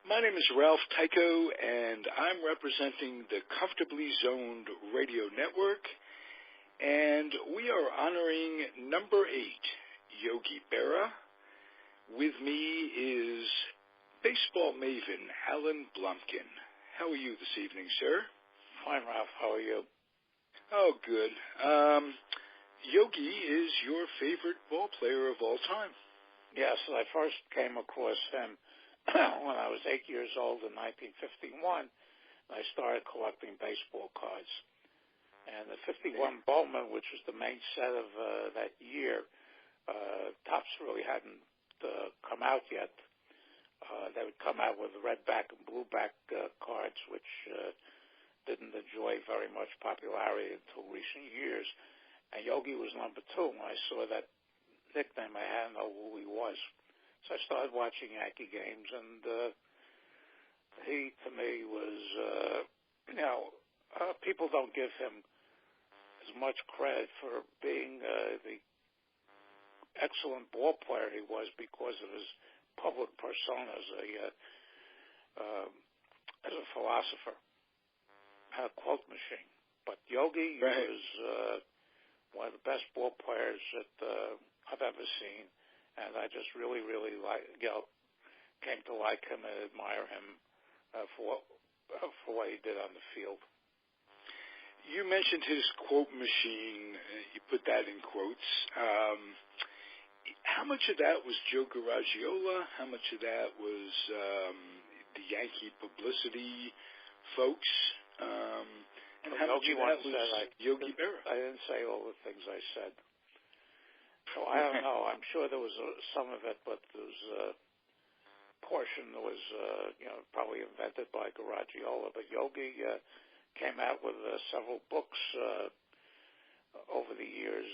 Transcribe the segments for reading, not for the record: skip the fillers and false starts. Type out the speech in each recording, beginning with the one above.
My name is Ralph Tycho, and I'm representing the Comfortably Zoned Radio Network, and we are honoring number 8, Yogi Berra. With me is baseball maven Alan Blumkin. How are you this evening, sir? Fine, Ralph. How are you? Oh, good. Yogi is your favorite ball player of all time. Yes, I first came across him when I was 8 years old in 1951. I started collecting baseball cards. And the 51 Bowman, which was the main set of that year, Topps really hadn't come out yet. They would come out with red back and blue back cards, which didn't enjoy very much popularity until recent years. And Yogi was number 2. When I saw that nickname, I had to know who he was. So I started watching Yankee games, and he, to me, was, people don't give him as much credit for being the excellent ball player he was because of his public persona as a philosopher, a quote machine. But Yogi was one of the best ball players that I've ever seen, and I just really came to like him and admire him for what he did on the field. You mentioned his quote machine. You put that in quotes. How much of that was Joe Garagiola? How much of that was the Yankee publicity folks? And how much of that was Yogi Berra? I didn't say all the things I said. So I don't know. I'm sure there was some of it, but there was a portion that was, probably invented by Garagiola. But Yogi came out with several books over the years,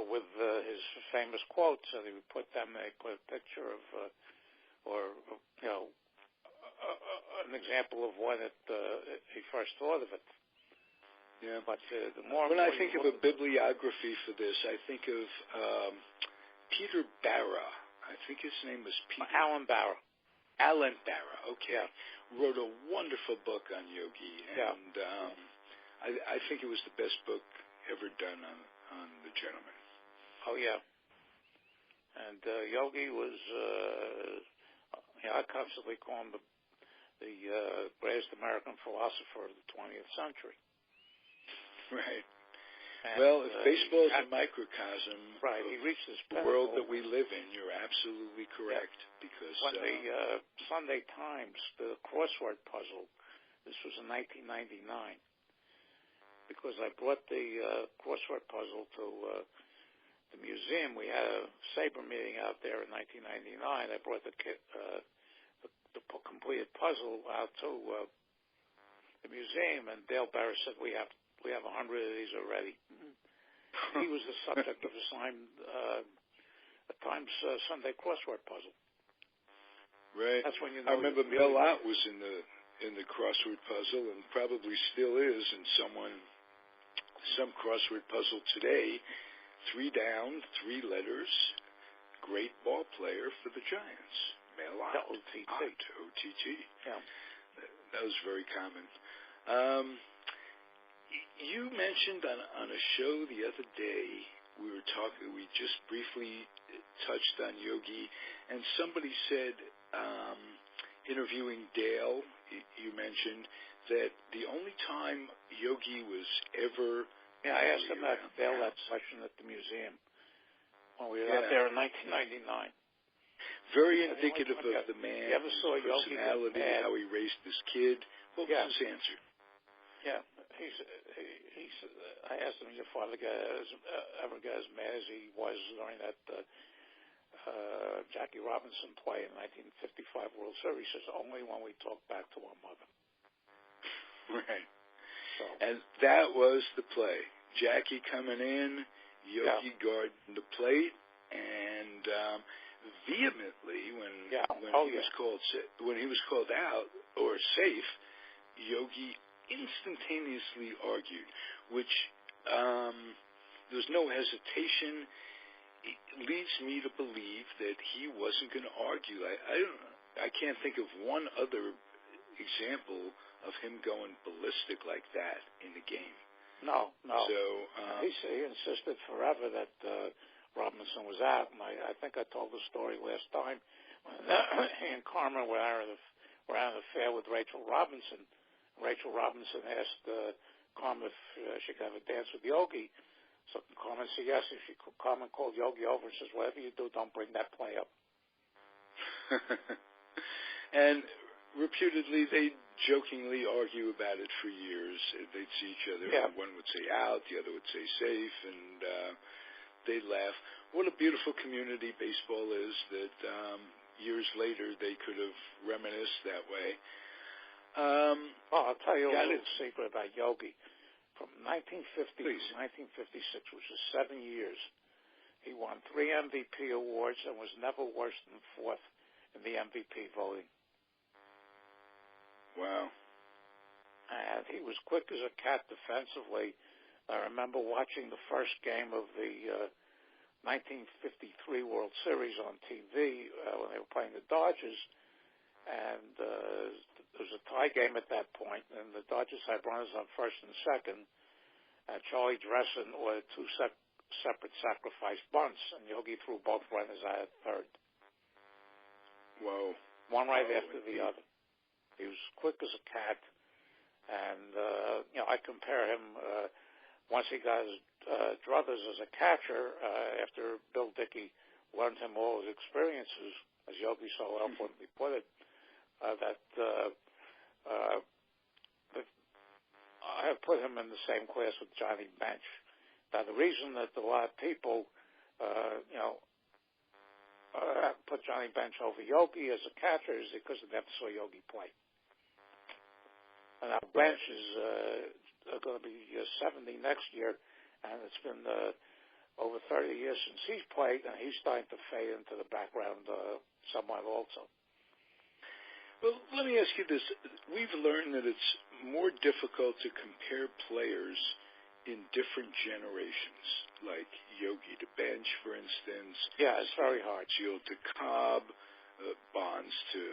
with his famous quotes, and he would put them. They put a picture of, an example of when he first thought of it. Yeah, but the more when I think of a bibliography for this, I think of Peter Barra. I think his name was Peter. Alan Barra. Alan Barra. Okay, yeah. Wrote a wonderful book on Yogi, and I think it was the best book ever done on the gentleman. Oh yeah, and Yogi was. I constantly call him the greatest American philosopher of the 20th century. Right. And, well, if baseball is a microcosm he reached this the world that we live in, you're absolutely correct. Yeah. Because when the Sunday Times, the crossword puzzle, this was in 1999, because I brought the crossword puzzle to the museum. We had a SABR meeting out there in 1999. I brought the completed puzzle out to the museum, and Dale Barra said, we have 100 of these already. He was the subject of a Times Sunday crossword puzzle. Right. That's when I remember Mel Ott was in the crossword puzzle, and probably still is in some crossword puzzle today. 3 down, 3 letters. Great ball player for the Giants. Mel Ott. OTT. Yeah. That was very common. You mentioned on a show the other day, we just briefly touched on Yogi, and somebody said, interviewing Dale, you mentioned that the only time Yogi was ever... Yeah, I asked him Dale that question at the museum when we were out there in 1999. Very indicative of the man, you ever saw his personality, how he raised his kid. What was his answer? Yeah, I asked him, your father ever got as mad as he was during that Jackie Robinson play in 1955 World Series? He says, only when we talk back to our mother. Right. So, and that was the play. Jackie coming in, Yogi guarding the plate, and vehemently when he was called out or safe, Yogi instantaneously argued, which there was no hesitation. leads me to believe that he wasn't going to argue. I can't think of one other example of him going ballistic like that in the game. No. So he insisted forever that Robinson was out, and I think I told the story last time when he and Carmen were having an affair with Rachel Robinson. Rachel Robinson asked Carmen if she could have a dance with Yogi. So Carmen said yes. Carmen called Yogi over and says, "Whatever you do, don't bring that play up." And reputedly, they jokingly argue about it for years. They'd see each other. Yeah. One would say out, the other would say safe, and they'd laugh. What a beautiful community baseball is that years later they could have reminisced that way. I'll tell you a little secret about Yogi. From 1950 to 1956, which is 7 years, he won 3 MVP awards and was never worse than 4th in the MVP voting. Wow. And he was quick as a cat defensively. I remember watching the first game of the 1953 World Series on TV when they were playing the Dodgers, and there was a tie game at that point, and the Dodgers had runners on first and second, and Charlie Dressen ordered 2 separate sacrifice bunts, and Yogi threw both runners out at third. Whoa. One right after the other. He was quick as a cat, and I compare him once he got his druthers as a catcher after Bill Dickey learned him all his experiences, as Yogi so eloquently put it, that I have put him in the same class with Johnny Bench. Now, the reason that a lot of people, put Johnny Bench over Yogi as a catcher is because they never saw Yogi play. And now Bench is going to be 70 next year, and it's been over 30 years since he's played, and he's starting to fade into the background somewhat also. Well, let me ask you this. We've learned that it's more difficult to compare players in different generations, like Yogi to Bench, for instance. Yeah, it's very hard. Shield to Cobb, Bonds to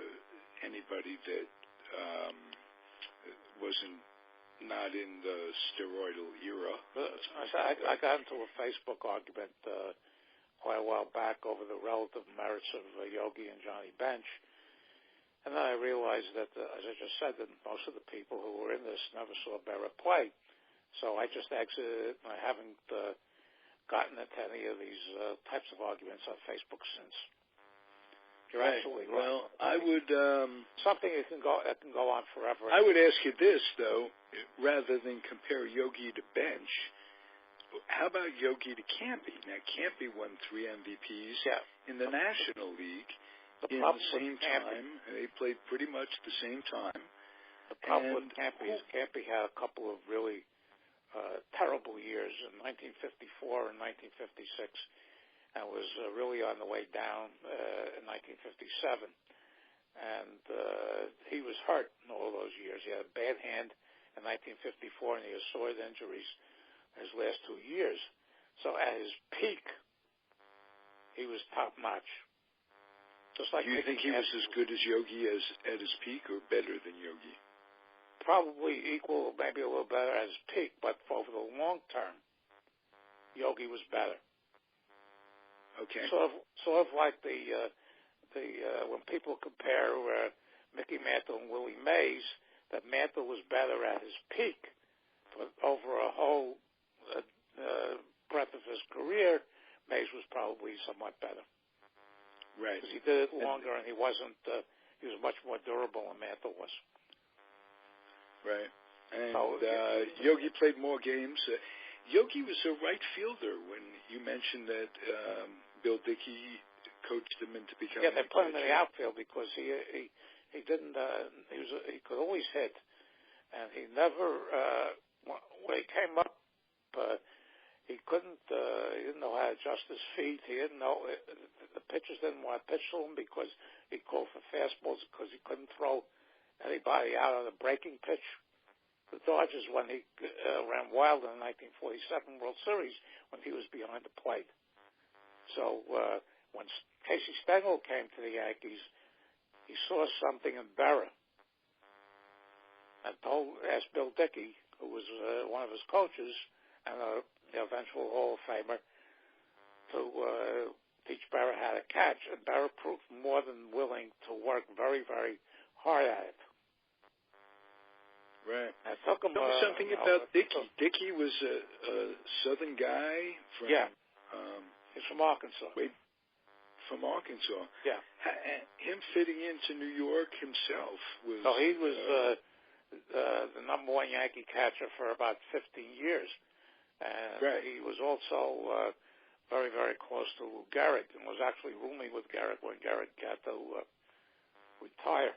anybody that wasn't not in the steroidal era. I got into a Facebook argument quite a while back over the relative merits of Yogi and Johnny Bench. And then I realized that, as I just said, that most of the people who were in this never saw Berra play. So I just exited it, and I haven't gotten into any of these types of arguments on Facebook since. You're absolutely right. Well, I would... something that can go on forever. I would ask you this, though, rather than compare Yogi to Bench, how about Yogi to Campy? Now, Campy won 3 MVPs in the National League. In the same time, they played pretty much the same time. The problem with Campy is Campy had a couple of really terrible years in 1954 and 1956, and was really on the way down in 1957. And he was hurt in all those years. He had a bad hand in 1954, and he had sword injuries his last 2 years. So at his peak, he was top notch. Just like you think he was as good as Yogi as at his peak, or better than Yogi? Probably equal, maybe a little better at his peak, but over the long term, Yogi was better. Okay. Sort of like the when people compare Mickey Mantle and Willie Mays, that Mantle was better at his peak, but over a whole breadth of his career, Mays was probably somewhat better. Right. Because he did it longer, and he wasn't. He was much more durable than Mantle was. Right. And Yogi played more games. Yogi was a right fielder when you mentioned that Bill Dickey coached him into becoming. Yeah, they put him in the outfield because he didn't. He could always hit, and he never. When he came up, he couldn't. He didn't know how to adjust his feet. He didn't know. The pitchers didn't want to pitch to him because he called for fastballs because he couldn't throw anybody out on a breaking pitch. The Dodgers, when he ran wild in the 1947 World Series, when he was behind the plate. So when Casey Stengel came to the Yankees, he saw something in Berra and asked Bill Dickey, who was one of his coaches and the eventual Hall of Famer, to teach Berra how to catch. And Berra proved more than willing to work very, very hard at it. Right. I took him. Tell me something about Dickey. Dickey was a Southern guy from. Yeah. He's from Arkansas. From Arkansas. Yeah. Him fitting into New York himself was. So he was the number one Yankee catcher for about 15 years, and he was also very, very close to Garrett, and was actually rooming with Garrett when Garrett got to retire.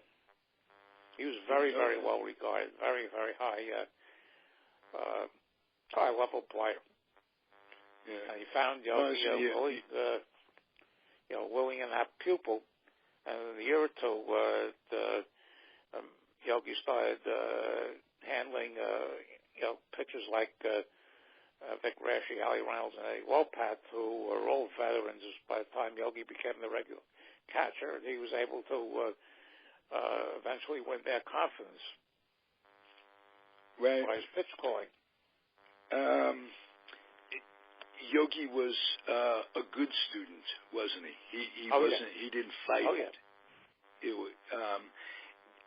He was very, very well regarded, very, very high level player. Yeah. And he found willing and that pupil. And in a year or two, Yogi started handling pitchers like Vic Raschi, Ali Reynolds, and Eddie Wopat, who were all veterans. By the time Yogi became the regular catcher, he was able to eventually win their confidence by his pitch calling. Yogi was a good student, wasn't he? He wasn't. Yeah. He didn't fight it.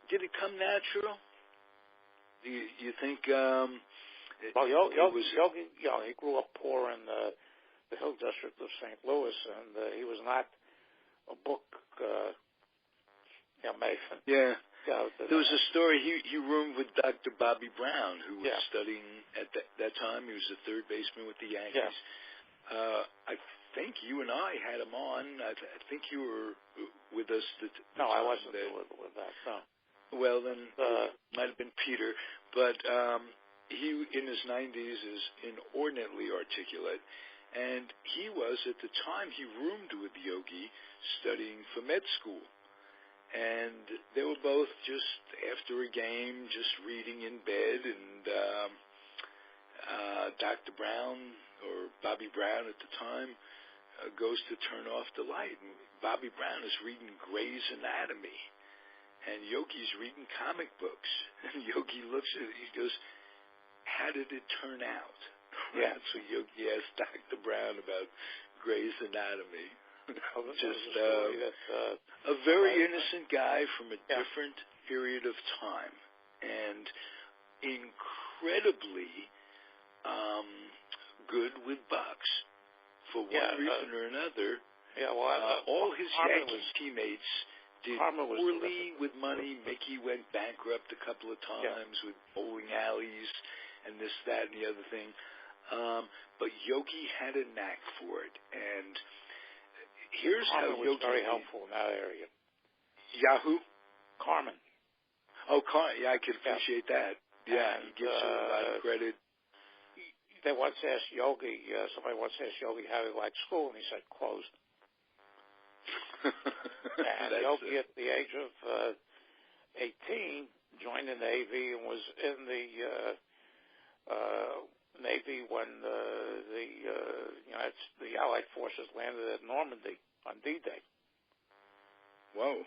Did it come natural? You think? Yogi, he grew up poor in the Hill District of St. Louis, and he was not a book mason. Yeah. There was a story. He roomed with Dr. Bobby Brown, who was studying at that time. He was a third baseman with the Yankees. Yeah. I think you and I had him on. I think you were with us. No, I wasn't with that. No. Well, then it might have been Peter. But he, in his 90s, is inordinately articulate. And he was, at the time he roomed with Yogi, studying for med school. And they were both just, after a game, just reading in bed, and Dr. Brown, or Bobby Brown at the time, goes to turn off the light. And Bobby Brown is reading Grey's Anatomy, and Yogi's reading comic books. And Yogi looks at it, he goes, "How did it turn out?" Yeah. So Yogi asked Dr. Brown about Grey's Anatomy. Just a very innocent guy from a different period of time, and incredibly good with bucks for one reason or another. Yeah, well, all his Yankees teammates did poorly with money. Mickey went bankrupt a couple of times with bowling alleys and this, that, and the other thing. But Yogi had a knack for it, and here's Carmen how was Yogi very helpful in that area. Yahoo? Carmen. Oh, yeah, I can appreciate that. Yeah, he gives her a lot of credit. They once asked Yogi, somebody once asked Yogi how he liked school, and he said closed. And Yogi, at the age of 18, joined the Navy and was in the Navy when the Allied forces landed at Normandy on D-Day. Whoa.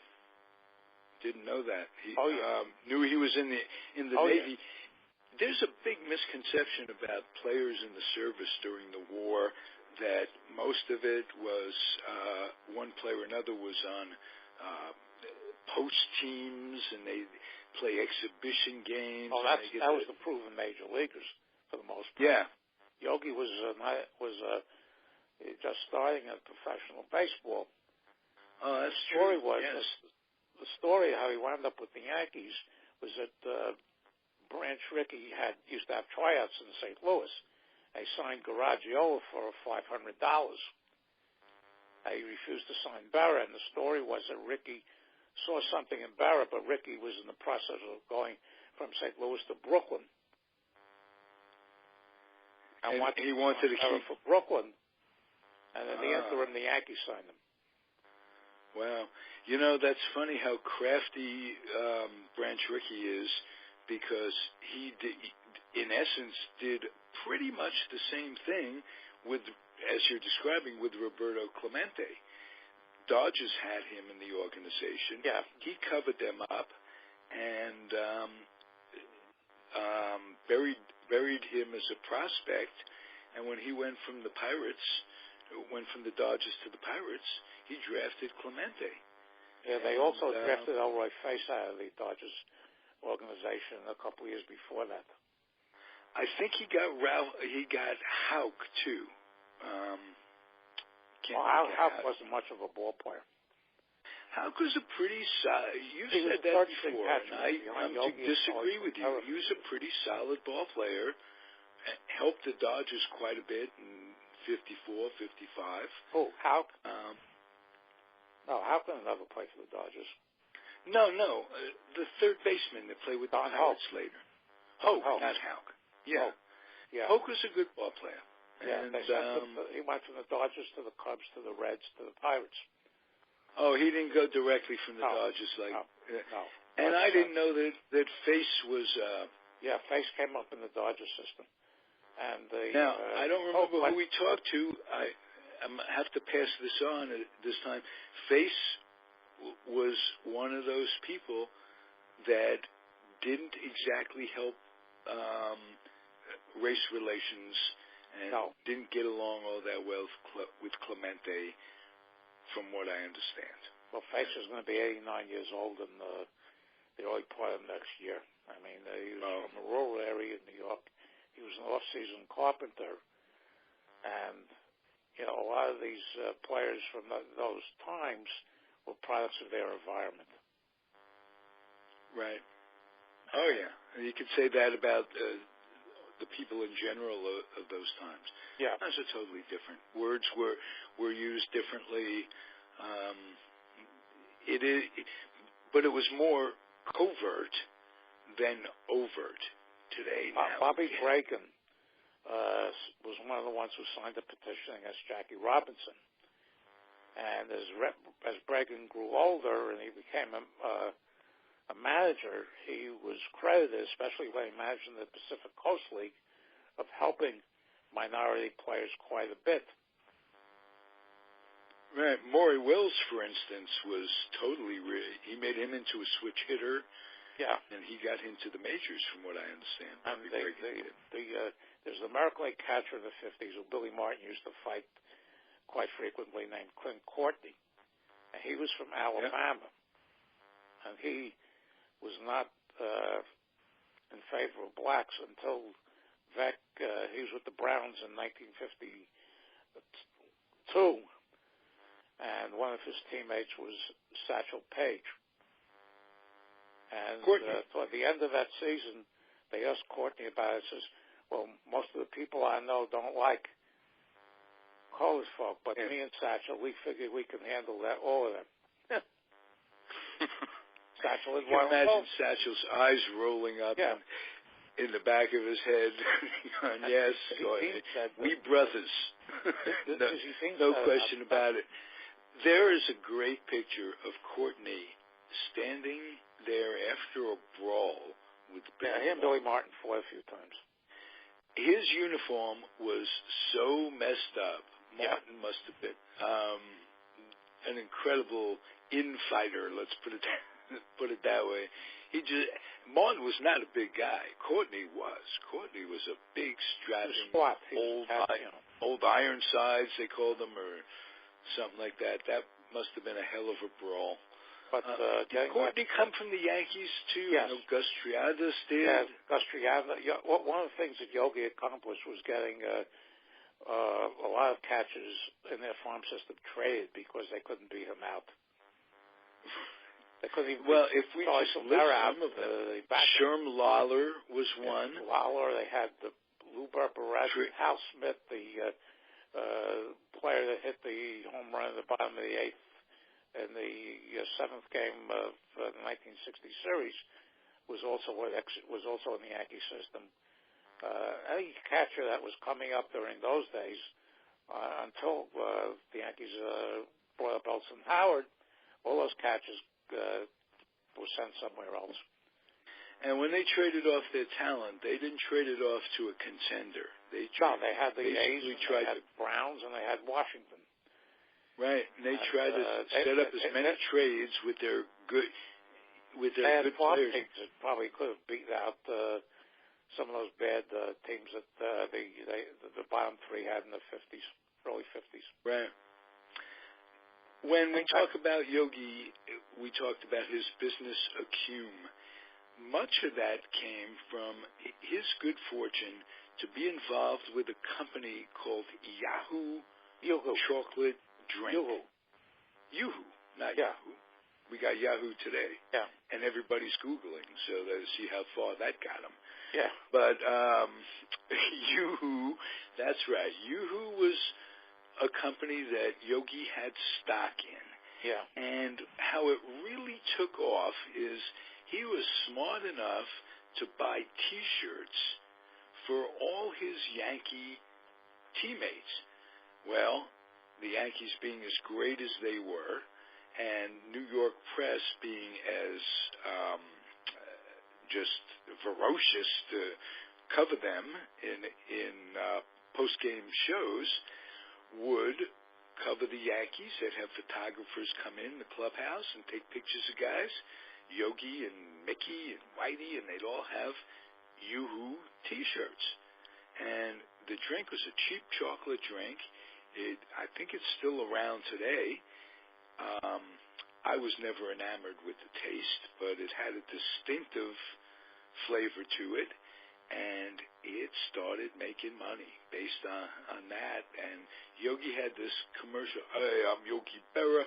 Didn't know that. He knew he was in the Navy. Yeah. There's a big misconception about players in the service during the war, that most of it was one player or another was on post teams and they play exhibition games. Oh, that was the proven major leaguers for the most part. Yeah. Yogi was just starting at professional baseball. Oh, that's true. The story how he wound up with the Yankees was that Branch Rickey used to have tryouts in St. Louis. They signed Garagiola for $500. He refused to sign Berra, and the story was that Rickey saw something in Berra, but Rickey was in the process of going from St. Louis to Brooklyn. And he wanted to keep for Brooklyn, and in the interim, the Yankees signed him. Wow. That's funny how crafty Branch Rickey is, because he, in essence, did pretty much the same thing with as you're describing with Roberto Clemente, Dodgers had him in the organization. Yeah. He covered them up and buried him as a prospect. And when he went from the Dodgers to the Pirates, he drafted Clemente. Yeah, they also drafted Elroy Face out of the Dodgers organization a couple of years before that. I think he got Houck too. Houck wasn't much of a ball player. Houck was a pretty solid. You said that before, and I'm to disagree with you. He was a pretty solid ball player. Helped the Dodgers quite a bit in 54, 55. Oh, Houck? No, Houck never played for the Dodgers. No. The third baseman that played with the Pirates later. Hoke, not Houck. Yeah. Hoke. Yeah. Hoke was a good ball player. Yeah, and, he went from the Dodgers to the Cubs to the Reds to the Pirates. Oh, he didn't go directly from the Dodgers like. No. And I didn't know that Face was. Yeah, Face came up in the Dodger system, and now I don't remember who we talked to. I have to pass this on at this time. Face was one of those people that didn't exactly help race relations. And didn't get along all that well with Clemente, from what I understand. Well, Face is going to be 89 years old in the early part of next year. I mean, he was from a rural area in New York. He was an off-season carpenter. And, a lot of these players from those times were products of their environment. Right. Oh, yeah. And you could say that about the people in general of those times. Yeah. Those are totally different. Words were used differently. But it was more covert than overt today. Bobby Bragan was one of the ones who signed the petition against Jackie Robinson. And as Bragan grew older and he became a manager, he was credited, especially when he managed in the Pacific Coast League, of helping minority players quite a bit. Right. Maury Wills, for instance, was totally he made him into a switch hitter. Yeah. And he got into the majors, from what I understand. And there's an American League catcher in the 50s who Billy Martin used to fight quite frequently named Clint Courtney. And he was from Alabama. Yeah. And he was not in favor of blacks until he was with the Browns in 1952. And one of his teammates was Satchel Paige. And toward the end of that season, they asked Courtney about it. Says, well, most of the people I know don't like colored folk, but me and Satchel, we figured we can handle that, all of them. Satchel is one of them. Imagine Satchel's eyes rolling up in the back of his head. Yes, we brothers. No question about it. There is a great picture of Courtney standing there after a brawl with Billy Martin. He and Billy Martin fought a few times. His uniform was so messed up. Martin must have been an incredible infighter. Let's put it that way. Martin was not a big guy. Courtney was. Courtney was a big, strapping, old Ironsides they called them, or something like that. That must have been a hell of a brawl. But did Courtney come from the Yankees too? Yes. I know Gus Triadas did. Yeah, Gus Triadas. One of the things that Yogi accomplished was getting a lot of catchers in their farm system traded because they couldn't beat him out. They couldn't even. Well, if we just list some of them, Sherm Lawler was one. Lawler. They had the Lou Barbarez, Hal Smith, the player that hit the home run at the bottom of the eighth in the seventh game of the 1960 series, was also in the Yankee system. Any catcher that was coming up during those days, until the Yankees brought up Elson Howard, all those catchers were sent somewhere else. And when they traded off their talent, they didn't trade it off to a contender. They had the A's, they had Browns, and they had Washington. Right, and they tried to set up as many trades with their good good players. Teams that probably could have beaten out some of those bad teams that the bottom three had in the early 50s. Right. When we talk about Yogi, we talked about his business acumen. Much of that came from his good fortune to be involved with a company called Yoohoo chocolate drink. Yoohoo, not Yahoo. We got Yahoo today. Yeah. And everybody's Googling, so to see how far that got them. Yeah. But Yoohoo, that's right. Yoohoo was a company that Yogi had stock in. Yeah. And how it really took off is he was smart enough to buy T-shirts for all his Yankee teammates. Well, the Yankees being as great as they were, and New York press being as just ferocious to cover them in post-game shows, would cover the Yankees. They'd have photographers come in the clubhouse and take pictures of guys, Yogi and Mickey and Whitey, and they'd all have Yoohoo T-shirts. And the drink was a cheap chocolate drink. I think it's still around today. I was never enamored with the taste, but it had a distinctive flavor to it, and it started making money based on that. And Yogi had this commercial, "Hey, I'm Yogi Berra.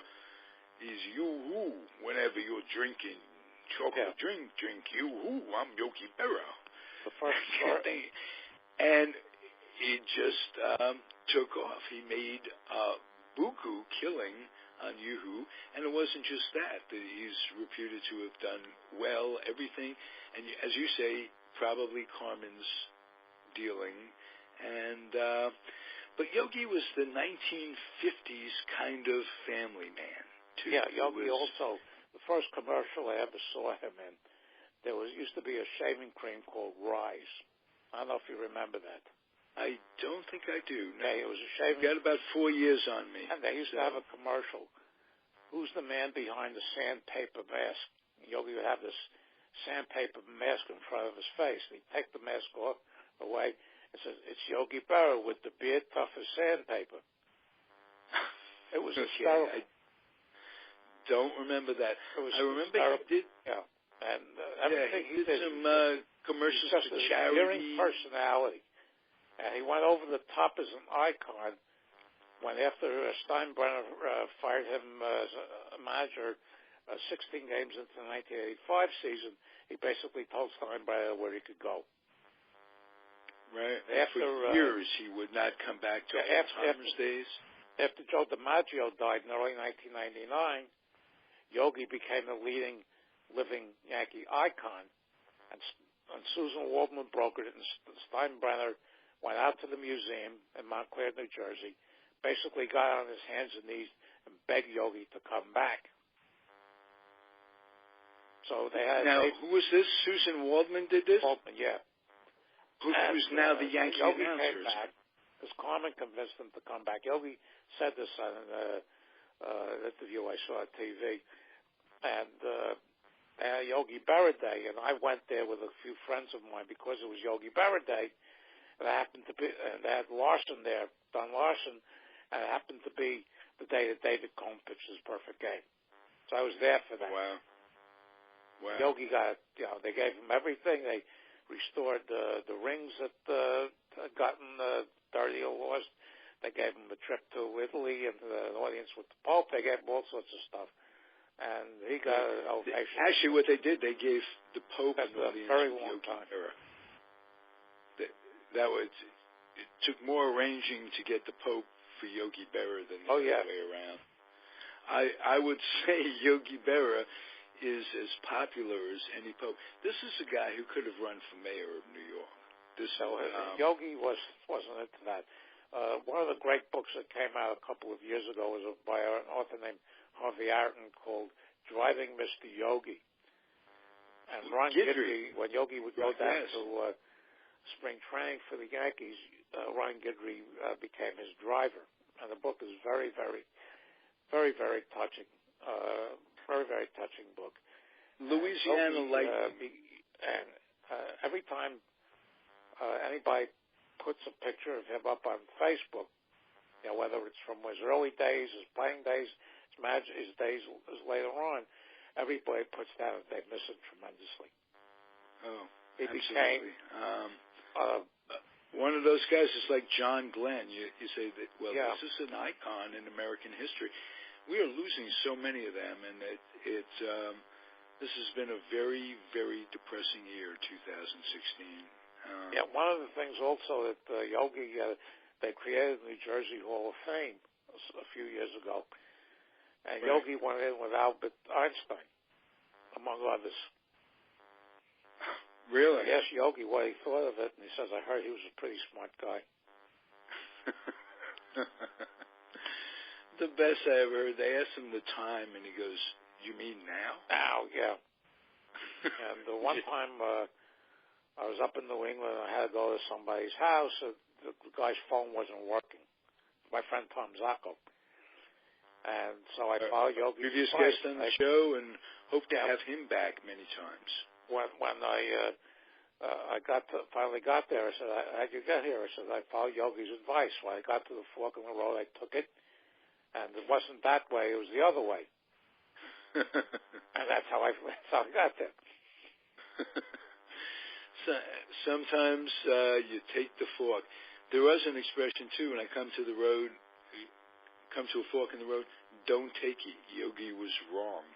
He's Yoohoo. Whenever you're drinking chocolate drink Yoohoo. I'm Yogi Berra." The first thing. And it just took off. He made buku killing on Yoohoo, and it wasn't just that. He's reputed to have done well, everything, and as you say, probably Carmen's dealing, and but Yogi was the 1950s kind of family man, too. Yeah, Yogi also, the first commercial I ever saw him in, there used to be a shaving cream called Rise. I don't know if you remember that. I don't think I do. No. Okay, it was a shaving. Got about 4 years on me. And they used to have a commercial. Who's the man behind the sandpaper mask? Yogi would have this sandpaper mask in front of his face. He'd take the mask off away and says, "It's Yogi Berra with the beard tough as sandpaper." It was hysterical. I don't remember that. I remember he did. Yeah, and everything he did some commercials for charity. Personality. And he went over the top as an icon when, after Steinbrenner fired him as a manager 16 games into the 1985 season, he basically told Steinbrenner where he could go. Right. For years, he would not come back to Alzheimer's days. After Joe DiMaggio died in early 1999, Yogi became the leading living Yankee icon, and Susan Waldman brokered it, and Steinbrenner went out to the museum in Montclair, New Jersey, basically got on his hands and knees and begged Yogi to come back. So they had... Now, who was this? Susan Waldman did this? Waldman, yeah. Who's now the Yankee Yogi announcer? Came back because Carmen convinced him to come back. Yogi said this on an interview I saw on TV. And Yogi Berra Day, and I went there with a few friends of mine because it was Yogi Berra Day. And it happened to be, and they had Larson there, Don Larson, and it happened to be the day that David Cohn pitched his perfect game. So I was there for that. Wow. Yogi got, they gave him everything. They restored the rings that had gotten dirty or lost. They gave him a trip to Italy and an audience with the Pope. They gave him all sorts of stuff. And he got an ovation. Actually, what they did, they gave the Pope an audience very with long Yogi time. Berra. It took more arranging to get the Pope for Yogi Berra than the other way around. I would say Yogi Berra is as popular as any Pope. This is a guy who could have run for mayor of New York. Yogi wasn't into that. One of the great books that came out a couple of years ago was by an author named Harvey Arton called Driving Mr. Yogi. And Ron Guidry, when Yogi would go down to spring training for the Yankees, Ron Guidry became his driver. And the book is very, very, very, very touching. Very, very touching book. Louisiana Lightning. Every time anybody puts a picture of him up on Facebook, whether it's from his early days, his playing days, his days later on, everybody puts down that they miss him tremendously. Oh, he absolutely. Became one of those guys is like John Glenn. You say that, well, yeah. This is an icon in American history. We are losing so many of them, and this has been a very, very depressing year, 2016. One of the things also that Yogi, they created the New Jersey Hall of Fame a few years ago, and right. Yogi went in with Albert Einstein, among others. Really? I asked Yogi what he thought of it, and he says, I heard he was a pretty smart guy. The best I ever heard, they asked him the time, and he goes, you mean now? Now, yeah. And the one time I was up in New England, and I had to go to somebody's house, the guy's phone wasn't working. My friend Tom Zacco. And so I followed Yogi's previous guest on the show, and hope to have him back many times. When I finally got there, I said, how'd you get here? I said, I followed Yogi's advice. When I got to the fork in the road, I took it, and it wasn't that way, it was the other way. And that's how I got there. So, sometimes you take the fork. There was an expression, too, when I come to a fork in the road, don't take it. Yogi was wrong.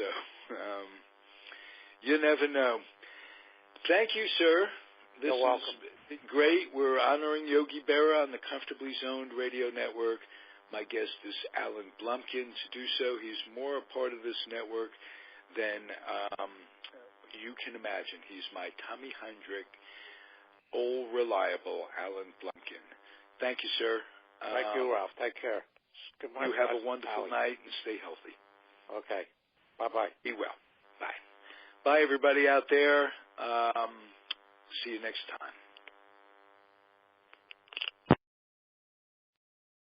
So, you never know. Thank you, sir. You're welcome. This is great. We're honoring Yogi Berra on the Comfortably Zoned Radio Network. My guest is Alan Blumkin. To do so, he's more a part of this network than you can imagine. He's my Tommy Heinrich, old reliable Alan Blumkin. Thank you, sir. Thank you, Ralph. Take care. Good morning. You have a wonderful night and stay healthy. Okay. Bye-bye. Be well. Bye. Bye, everybody out there. See you next time.